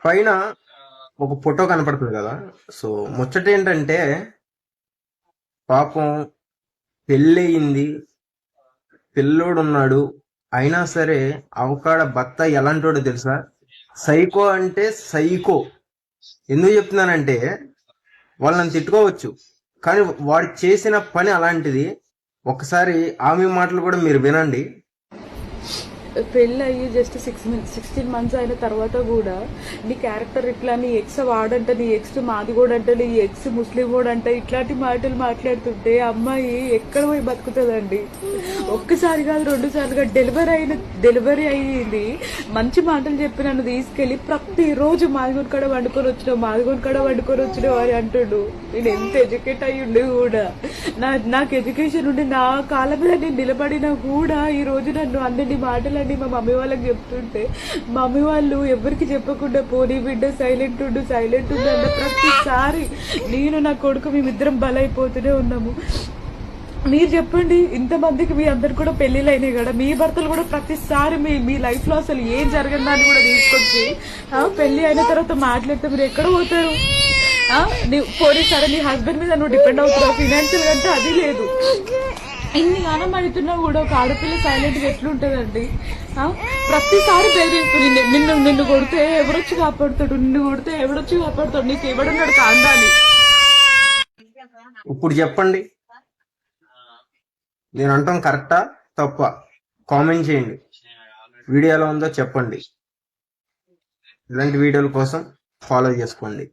పైన ఒక ఫోటో కనపడుతుంది కదా. సో ముచ్చట ఏంటంటే, పాపం పెళ్ళయింది, పిల్లోడున్నాడు, అయినా సరే అవకాడ భర్త ఎలాంటోడో తెలుసా? సైకో అంటే సైకో. ఎందుకు చెప్తున్నానంటే, వాళ్ళని తిట్టుకోవచ్చు, కానీ వాడు చేసిన పని అలాంటిది. ఒకసారి ఆమె మాటలు కూడా మీరు వినండి. పెళ్ళి అయ్యి జస్ట్ 16 months అయిన తర్వాత కూడా నీ క్యారెక్టర్ ఇట్లా, నీ ఎక్స్ వాడంట, నీ ఎక్స్ మాది కూడా అంట, నీ ఎక్స్ ముస్లిం కూడా అంట, ఇట్లాంటి మాటలు మాట్లాడుతుంటే అమ్మాయి ఎక్కడ పోయి బతుకుతుందండి? ఒక్కసారి కాదు 2 సార్లుగా డెలివరీ అయ్యింది. మంచి మాటలు చెప్పి నన్ను తీసుకెళ్లి ప్రతిరోజు మాదిగోని కాడ వండుకొని వచ్చినావు అని అంటుడు. నేను ఎంత ఎడ్యుకేట్ అయ్యి ఉండి కూడా, నాకు ఎడ్యుకేషన్ ఉండి నా కాళ్ళ మీద నేను నిలబడినా కూడా ఈ రోజు నన్ను అన్ని మాటలు మా మమ్మీ వాళ్ళకి చెప్తుంటే, మమ్మీ వాళ్ళు ఎవరికి చెప్పకుండా పోనీ బిడ్డ సైలెంట్ ఉండు అన్న ప్రతిసారి నేను నా కొడుకు మేమిద్దరం బలైపోతూనే ఉన్నాము. మీరు చెప్పండి, ఇంతమందికి మీ అందరు కూడా పెళ్లిళ్ళు అయినాయి కదా, మీ భర్తలు కూడా ప్రతిసారి మీ లైఫ్ లో అసలు ఏం జరిగిందని కూడా తీసుకొచ్చి పెళ్లి అయిన తర్వాత మాట్లాడితే మీరు ఎక్కడ పోతారు? పోనీ సరే నీ హస్బెండ్ మీద నువ్వు డిపెండ్ అవుతున్నావు, ఫినాన్షియల్ అంటే అది లేదు. ఇన్ని గానం అడుగుతున్నా కూడా ఒక ఆడపిల్ల సైలెంట్ గా ఎట్లుంటదండి? ప్రతిసారి బెదిరింపు, నిన్ను కొడితే ఎవరొచ్చి కాపాడుతాడు, నీకు ఎవడున్నాడు కాండాలి. ఇప్పుడు చెప్పండి, నేను అంటాం కరెక్టా తప్ప? కామెంట్ చేయండి. వీడియో ఎలా ఉందో చెప్పండి. ఇలాంటి వీడియోల కోసం ఫాలో చేసుకోండి.